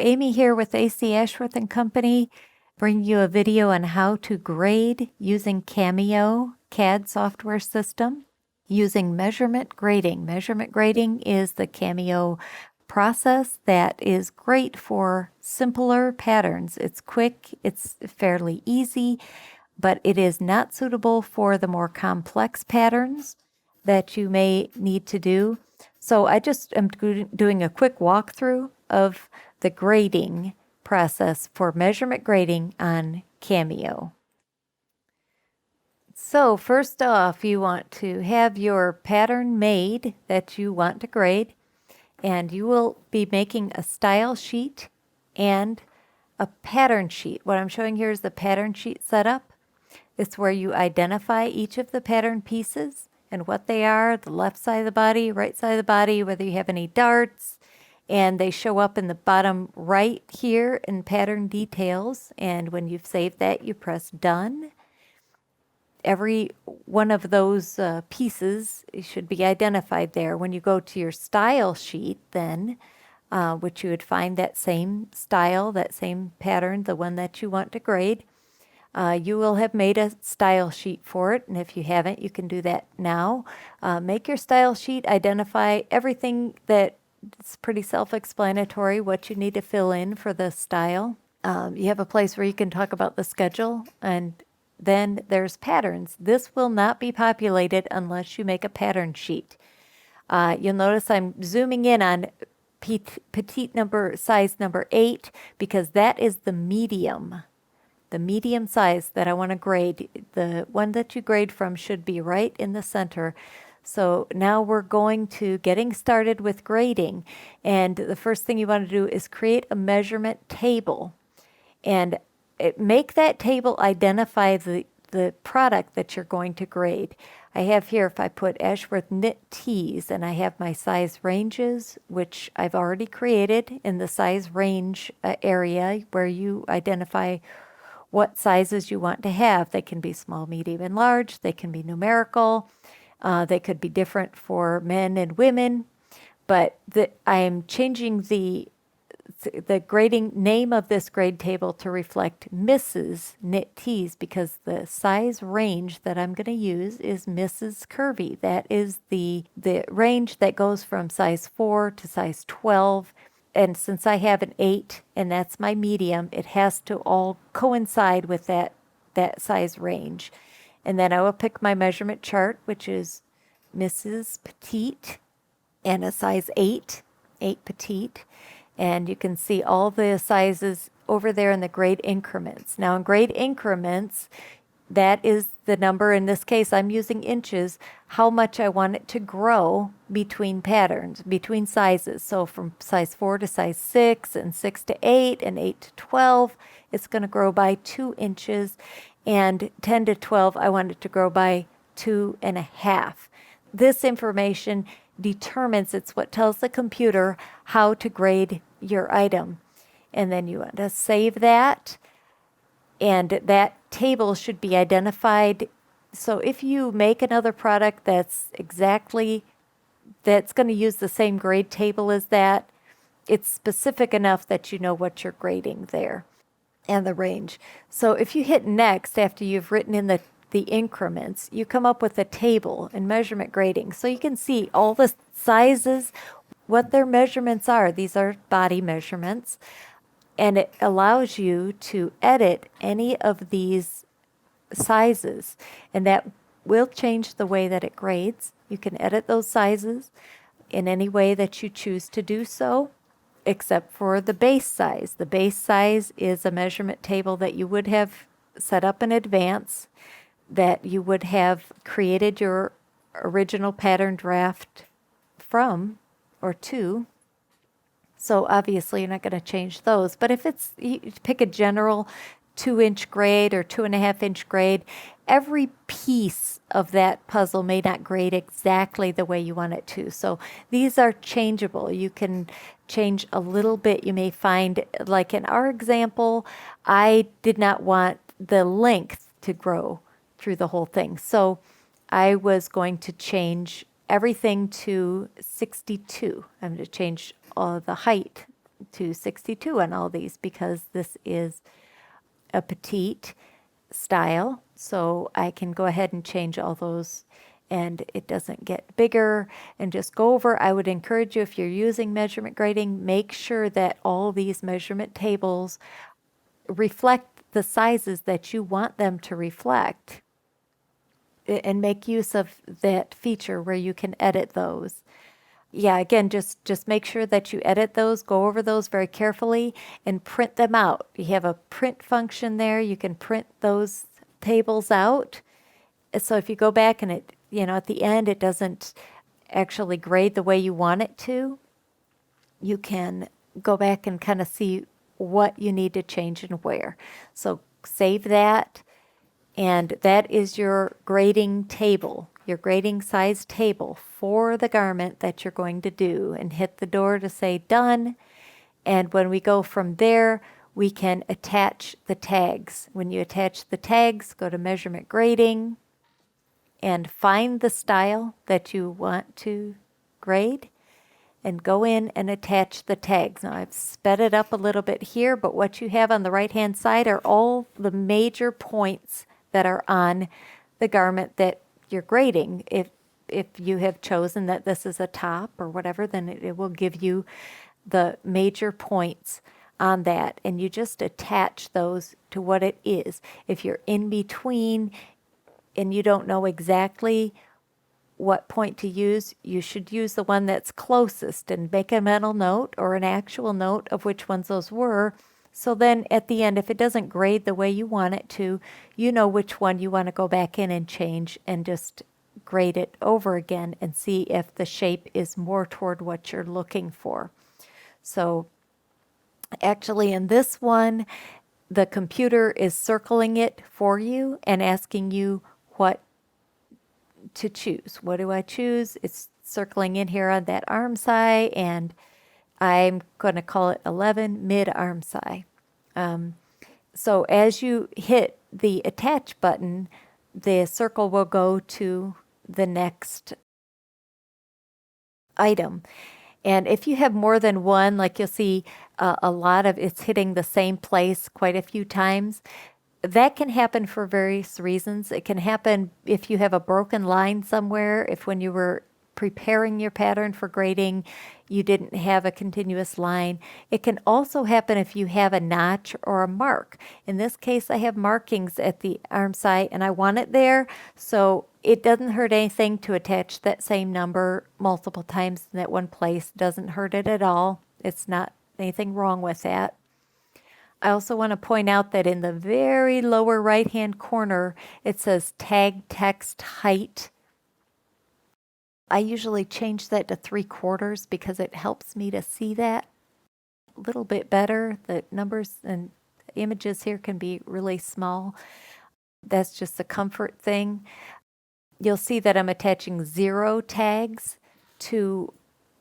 Amy here with AC Ashworth and Company, bringing you a video on how to grade using Cameo CAD software system using measurement grading. Measurement grading is the Cameo process that is great for simpler patterns. It's quick, it's fairly easy, but it is not suitable for the more complex patterns that you may need to do. So I just am doing a quick walkthrough of the grading process for measurement grading on Cameo. So first off, you want to have your pattern made that you want to grade, and you will be making a style sheet and a pattern sheet. What I'm showing here is the pattern sheet setup. It's where you identify each of the pattern pieces and what they are, the left side of the body, right side of the body, whether you have any darts, and they show up in the bottom right here in pattern details. And when you've saved that, you press done. Every one of those pieces should be identified there. When you go to your style sheet then, which you would find that same style, that same pattern, the one that you want to grade, you will have made a style sheet for it, and if you haven't, you can do that now. Make your style sheet, identify everything that it's pretty self-explanatory what you need to fill in for the style. You have a place where you can talk about the schedule, and then there's patterns. This will not be populated unless you make a pattern sheet. You'll notice I'm zooming in on petite number, size number 8, because that is the medium size that I want to grade. The one that you grade from should be right in the center. So now we're going to getting started with grading. And the first thing you want to do is create a measurement table. And make that table identify the product that you're going to grade. I have here, if I put Ashworth knit tees, and I have my size ranges, which I've already created in the size range area where you identify what sizes you want to have. They can be small, medium, and large. They can be numerical. They could be different for men and women. But I'm changing the grading name of this grade table to reflect Mrs. Knit Tees, because the size range that I'm going to use is Mrs. Curvy. That is the range that goes from size 4 to size 12. And since I have an 8 and that's my medium, it has to all coincide with that size range. And then I will pick my measurement chart, which is Mrs. Petite and a size 8 petite. And you can see all the sizes over there in the grade increments. Now in grade increments, that is the number, in this case I'm using inches, how much I want it to grow between patterns, between sizes. So from size 4 to size 6, and 6 to 8, and 8 to 12, it's going to grow by 2 inches. And 10 to 12, I want it to grow by 2.5. This information determines, it's what tells the computer how to grade your item. And then you want to save that, and that table should be identified. So if you make another product that's going to use the same grade table as that, it's specific enough that you know what you're grading there and the range. So if you hit next after you've written in the increments, you come up with a table in measurement grading. So you can see all the sizes, what their measurements are. These are body measurements. And it allows you to edit any of these sizes. And that will change the way that it grades. You can edit those sizes in any way that you choose to do so, except for the base size. The base size is a measurement table that you would have set up in advance, that you would have created your original pattern draft from or to. So obviously you're not going to change those. But if you pick a general 2-inch grade or 2.5-inch grade, every piece of that puzzle may not grade exactly the way you want it to. So these are changeable. You can change a little bit. You may find, like in our example, I did not want the length to grow through the whole thing. So I was going to change everything to 62. I'm going to change the height to 62 on all these because this is a petite style. So I can go ahead and change all those and it doesn't get bigger, and just go over. I would encourage you, if you're using measurement grading, make sure that all these measurement tables reflect the sizes that you want them to reflect, and make use of that feature where you can edit those. Yeah, again, just make sure that you edit those, go over those very carefully, and print them out. You have a print function there. You can print those tables out. So if you go back and it, at the end, it doesn't actually grade the way you want it to, you can go back and kind of see what you need to change and where. So save that, and that is your grading table, your grading size table for the garment that you're going to do, and hit the door to say done. And when we go from there, we can attach the tags. When you attach the tags, go to measurement grading and find the style that you want to grade and go in and attach the tags. Now I've sped it up a little bit here, but what you have on the right hand side are all the major points that are on the garment that you're grading. If you have chosen that this is a top or whatever, then it will give you the major points on that, and you just attach those to what it is. If you're in between and you don't know exactly what point to use, you should use the one that's closest and make a mental note or an actual note of which ones those were. So then at the end, if it doesn't grade the way you want it to, you know which one you want to go back in and change and just grade it over again and see if the shape is more toward what you're looking for. So actually in this one, the computer is circling it for you and asking you what to choose. What do I choose? It's circling in here on that arm side, and I'm going to call it 11 mid arm side. So as you hit the attach button, the circle will go to the next item. And if you have more than one, like you'll see a lot of it's hitting the same place quite a few times. That can happen for various reasons. It can happen if you have a broken line somewhere, if when you were preparing your pattern for grading, you didn't have a continuous line. It can also happen if you have a notch or a mark. In this case, I have markings at the arm side and I want it there, so it doesn't hurt anything to attach that same number multiple times in that one place. Doesn't hurt it at all. It's not anything wrong with that. I also want to point out that in the very lower right-hand corner, it says tag text height. I usually change that to 3/4 because it helps me to see that a little bit better. The numbers and images here can be really small. That's just a comfort thing. You'll see that I'm attaching 0 tags to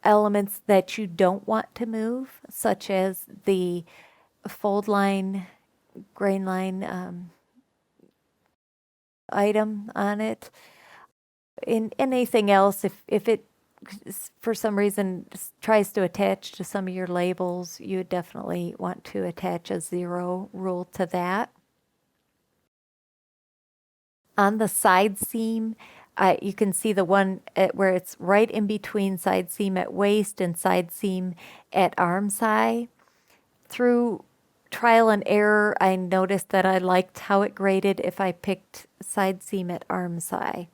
elements that you don't want to move, such as the fold line, grain line item on it. In anything else, if it for some reason tries to attach to some of your labels, you would definitely want to attach a 0 rule to that. On the side seam, you can see the one where it's right in between side seam at waist and side seam at arm side. Through trial and error, I noticed that I liked how it graded if I picked side seam at arm side.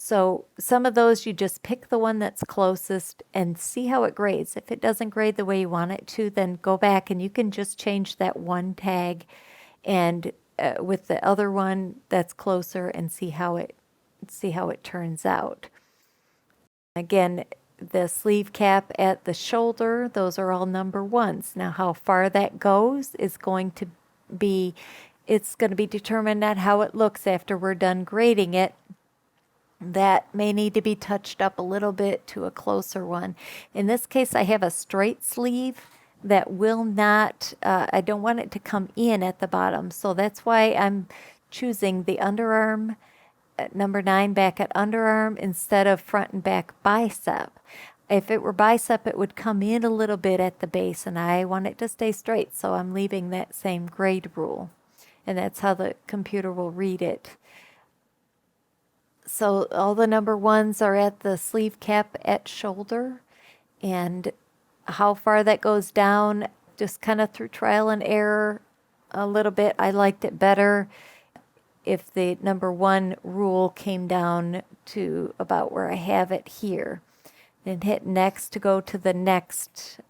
So some of those, you just pick the one that's closest and see how it grades. If it doesn't grade the way you want it to, then go back and you can just change that one tag and with the other one that's closer and see how it turns out. Again, the sleeve cap at the shoulder, those are all number 1s. Now how far that goes is going to be determined on how it looks after we're done grading it. That may need to be touched up a little bit to a closer one. In this case, I have a straight sleeve that will not, I don't want it to come in at the bottom. So that's why I'm choosing the underarm, number 9 back at underarm instead of front and back bicep. If it were bicep, it would come in a little bit at the base, and I want it to stay straight, so I'm leaving that same grade rule. And that's how the computer will read it. So all the number ones are at the sleeve cap at shoulder, and how far that goes down, just kind of through trial and error a little bit. I liked it better if the number one rule came down to about where I have it here. Then hit next to go to the next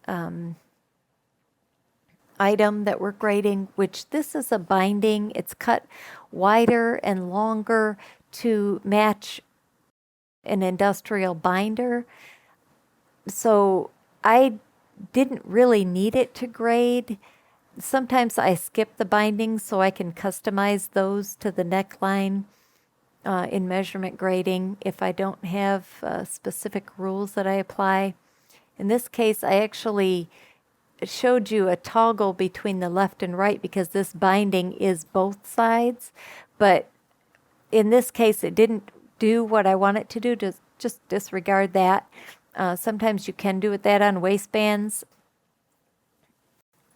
item that we're grading, which this is a binding. It's cut wider and longer to match an industrial binder. So I didn't really need it to grade. Sometimes I skip the bindings so I can customize those to the neckline in measurement grading if I don't have specific rules that I apply. In this case, I actually showed you a toggle between the left and right because this binding is both sides, but in this case it didn't do what I want it to do. Just disregard that. Sometimes you can do that on waistbands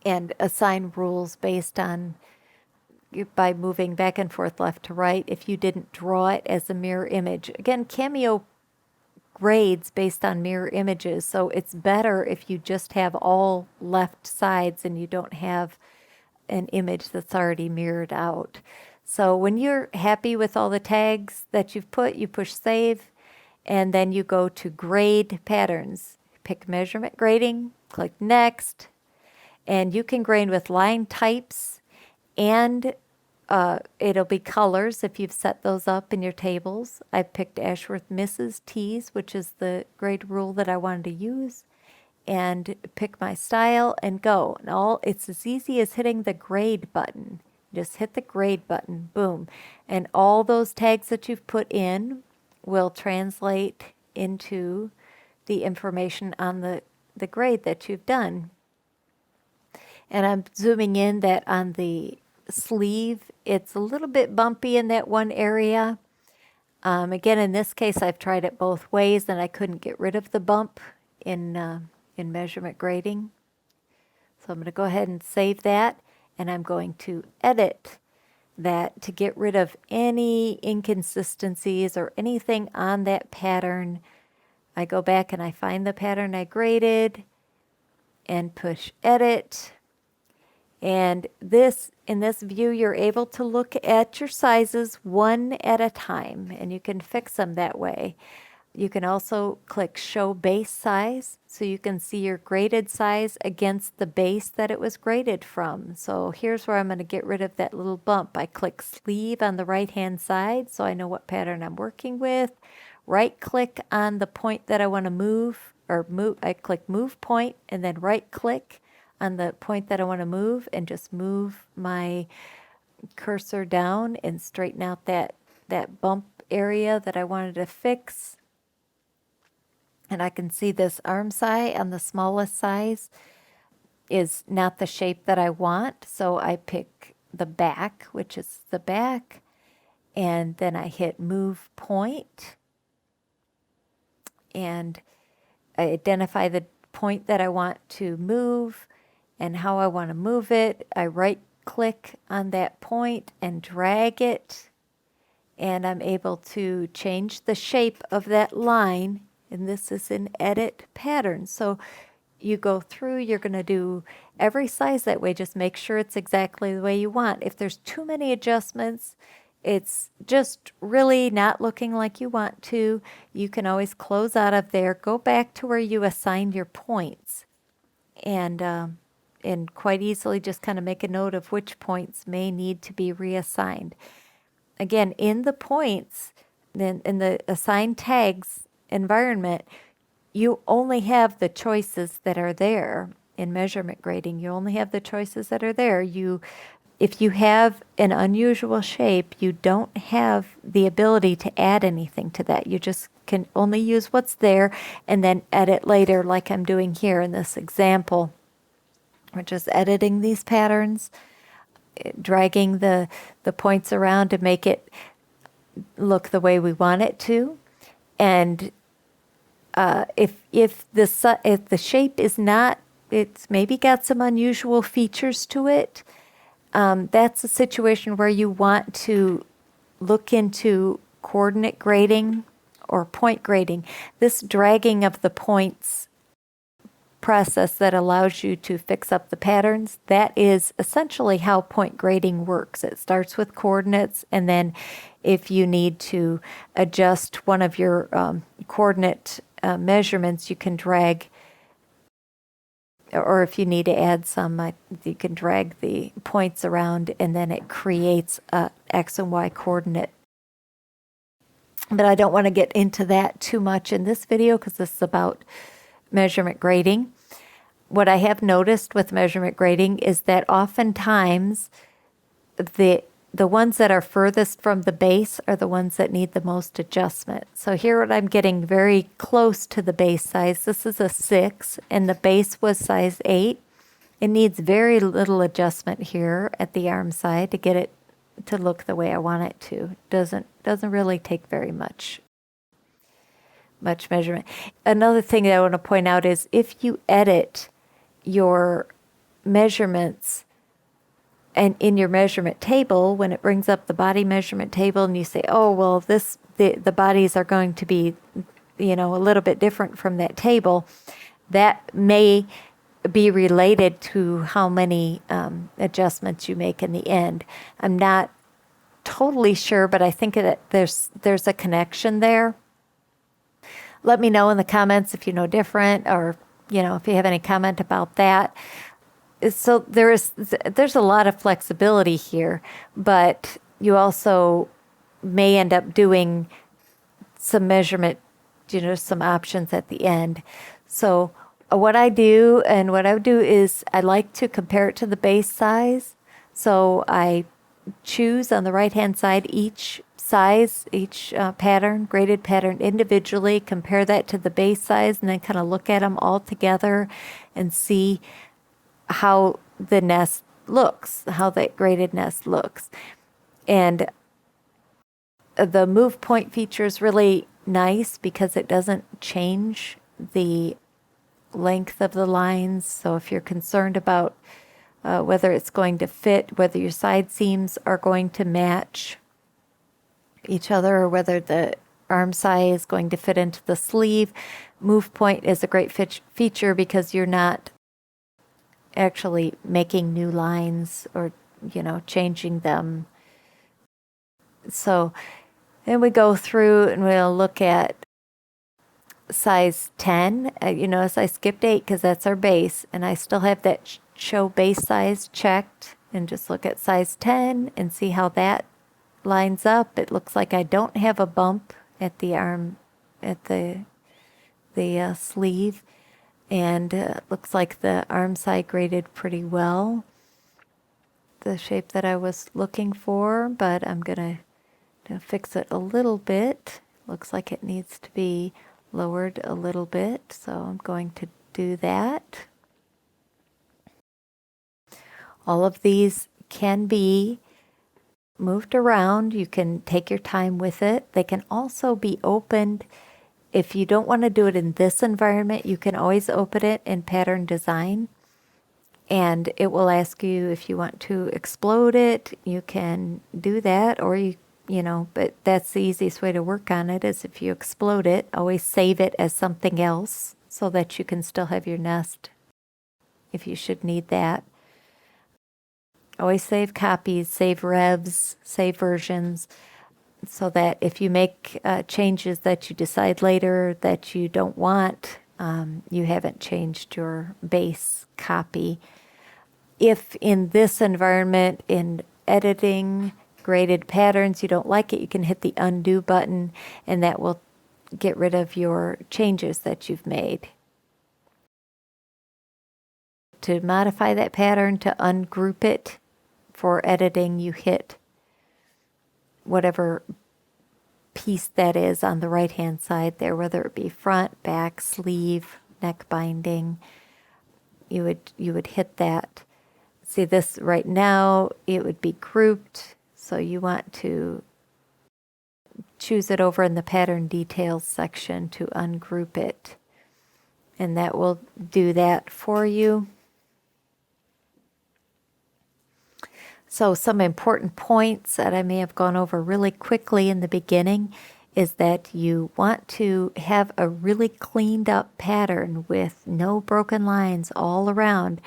and assign rules based on by moving back and forth left to right if you didn't draw it as a mirror image. Again, Cameo grades based on mirror images, so it's better if you just have all left sides and you don't have an image that's already mirrored out. So when you're happy with all the tags that you've put, you push save, and then you go to grade patterns. Pick measurement grading, click next, and you can grade with line types, and it'll be colors if you've set those up in your tables. I picked Ashworth Mrs. T's, which is the grade rule that I wanted to use, and pick my style and go. And it's as easy as hitting the grade button. Just hit the grade button, boom. And all those tags that you've put in will translate into the information on the grade that you've done. And I'm zooming in that on the sleeve, it's a little bit bumpy in that one area. Again, in this case, I've tried it both ways and I couldn't get rid of the bump in measurement grading. So I'm going to go ahead and save that, and I'm going to edit that to get rid of any inconsistencies or anything on that pattern. I go back and I find the pattern I graded and push edit. And in this view, you're able to look at your sizes one at a time, and you can fix them that way. You can also click show base size, so you can see your graded size against the base that it was graded from. So here's where I'm going to get rid of that little bump. I click sleeve on the right hand side so I know what pattern I'm working with. Right click on the point that I want to move, I click move point, and then right click on the point that I want to move and just move my cursor down and straighten out that bump area that I wanted to fix. And I can see this arm side on the smallest size is not the shape that I want. So I pick the back, which is the back, and then I hit move point and I identify the point that I want to move and how I want to move it. I right click on that point and drag it, and I'm able to change the shape of that line. And this is in edit pattern. So you go through, you're going to do every size that way. Just make sure it's exactly the way you want. If there's too many adjustments, it's just really not looking like you want to, you can always close out of there, go back to where you assigned your points, and quite easily just kind of make a note of which points may need to be reassigned. Again, in the points, then in the assigned tags environment, you only have the choices that are there. In measurement grading, you only have the choices that are there. If you have an unusual shape, you don't have the ability to add anything to that. You just can only use what's there and then edit later, like I'm doing here in this example. We're just editing these patterns, dragging the points around to make it look the way we want it to. And If the shape is not, it's maybe got some unusual features to it, that's a situation where you want to look into coordinate grading or point grading. This dragging of the points process that allows you to fix up the patterns, that is essentially how point grading works. It starts with coordinates, and then if you need to adjust one of your coordinate measurements, you can drag, or if you need to add some, you can drag the points around, and then it creates a X and Y coordinate. But I don't want to get into that too much in this video because this is about measurement grading. What I have noticed with measurement grading is that oftentimes the ones that are furthest from the base are the ones that need the most adjustment. So here what I'm getting very close to the base size. This is a 6 and the base was size 8. It needs very little adjustment here at the arm side to get it to look the way I want it to. Doesn't really take very much measurement. Another thing that I want to point out is if you edit your measurements and in your measurement table, when it brings up the body measurement table and you say, oh, well, the bodies are going to be, a little bit different from that table, that may be related to how many adjustments you make in the end. I'm not totally sure, but I think that there's a connection there. Let me know in the comments if you know different, or if you have any comment about that. So there's a lot of flexibility here, but you also may end up doing some measurement, some options at the end. So what I do is I like to compare it to the base size. So I choose on the right hand side each size, each pattern, graded pattern individually, compare that to the base size, and then kind of look at them all together and see how the nest looks, how that graded nest looks. And the move point feature is really nice because it doesn't change the length of the lines. So if you're concerned about whether it's going to fit, whether your side seams are going to match each other, or whether the arm size is going to fit into the sleeve, move point is a great feature because you're not actually making new lines or changing them. So then we go through and we'll look at size 10. Notice I skipped 8 because that's our base, and I still have that show base size checked, and just look at size 10 and see how that lines up. It looks like I don't have a bump at the arm, at the sleeve, and looks like the arm side graded pretty well, the shape that I was looking for, but I'm gonna fix it a little bit. Looks like it needs to be lowered a little bit, so I'm going to do that. All of these can be moved around. You can take your time with it. They can also be opened. If you don't want to do it in this environment, you can always open it in pattern design, and it will ask you if you want to explode it. You can do that, or but that's the easiest way to work on it is if you explode it. Always save it as something else so that you can still have your nest if you should need that. Always save copies, save revs, save versions, so that if you make changes that you decide later that you don't want, you haven't changed your base copy. If in this environment, in editing graded patterns, you don't like it, you can hit the undo button, and that will get rid of your changes that you've made. To modify that pattern, to ungroup it for editing, you hit whatever piece that is on the right hand side there, whether it be front, back, sleeve, neck binding. You would hit that. See this right now, it would be grouped, so you want to choose it over in the pattern details section to ungroup it. And that will do that for you. So some important points that I may have gone over really quickly in the beginning is that you want to have a really cleaned up pattern with no broken lines all around.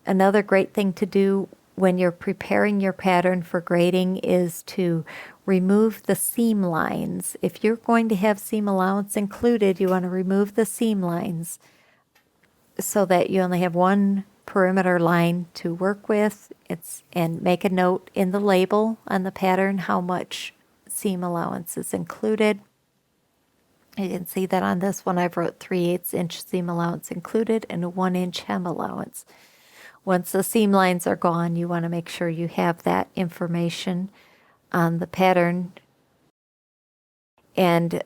Another great thing to do when you're preparing your pattern for grading is to remove the seam lines. If you're going to have seam allowance included, you want to remove the seam lines so that you only have one perimeter line to work with. And make a note in the label on the pattern how much seam allowance is included. You can see that on this one I've wrote 3/8 inch seam allowance included and a 1 inch hem allowance. Once the seam lines are gone, you want to make sure you have that information on the pattern. And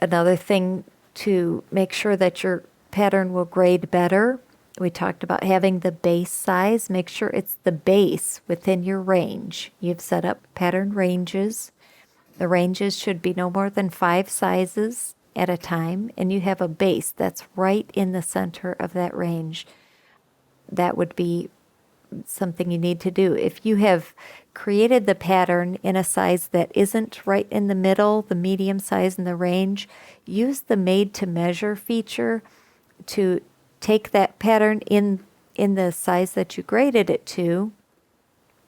another thing to make sure that your pattern will grade better, we talked about having the base size. Make sure it's the base within your range. You've set up pattern ranges. The ranges should be no more than 5 sizes at a time, and you have a base that's right in the center of that range. That would be something you need to do. If you have created the pattern in a size that isn't right in the middle, the medium size in the range, use the made to measure feature to take that pattern in the size that you graded it to,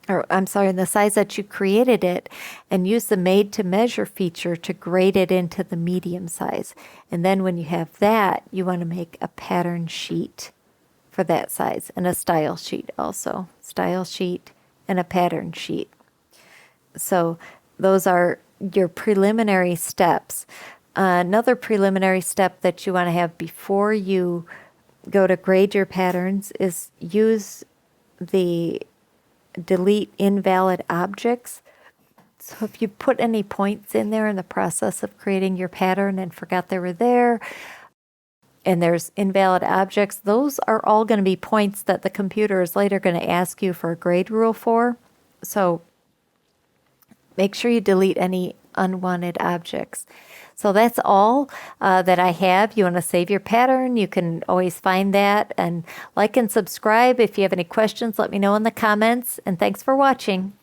or I'm sorry, in the size that you created it, and use the made to measure feature to grade it into the medium size. And then when you have that, you want to make a pattern sheet for that size and a style sheet also. Style sheet and a pattern sheet. So those are your preliminary steps. Another preliminary step that you want to have before you go to grade your patterns is use the delete invalid objects. So if you put any points in there in the process of creating your pattern and forgot they were there, and there's invalid objects, those are all going to be points that the computer is later going to ask you for a grade rule for. So make sure you delete any unwanted objects. So that's all that I have. You want to save your pattern, you can always find that. And like and subscribe. If you have any questions, let me know in the comments. And thanks for watching.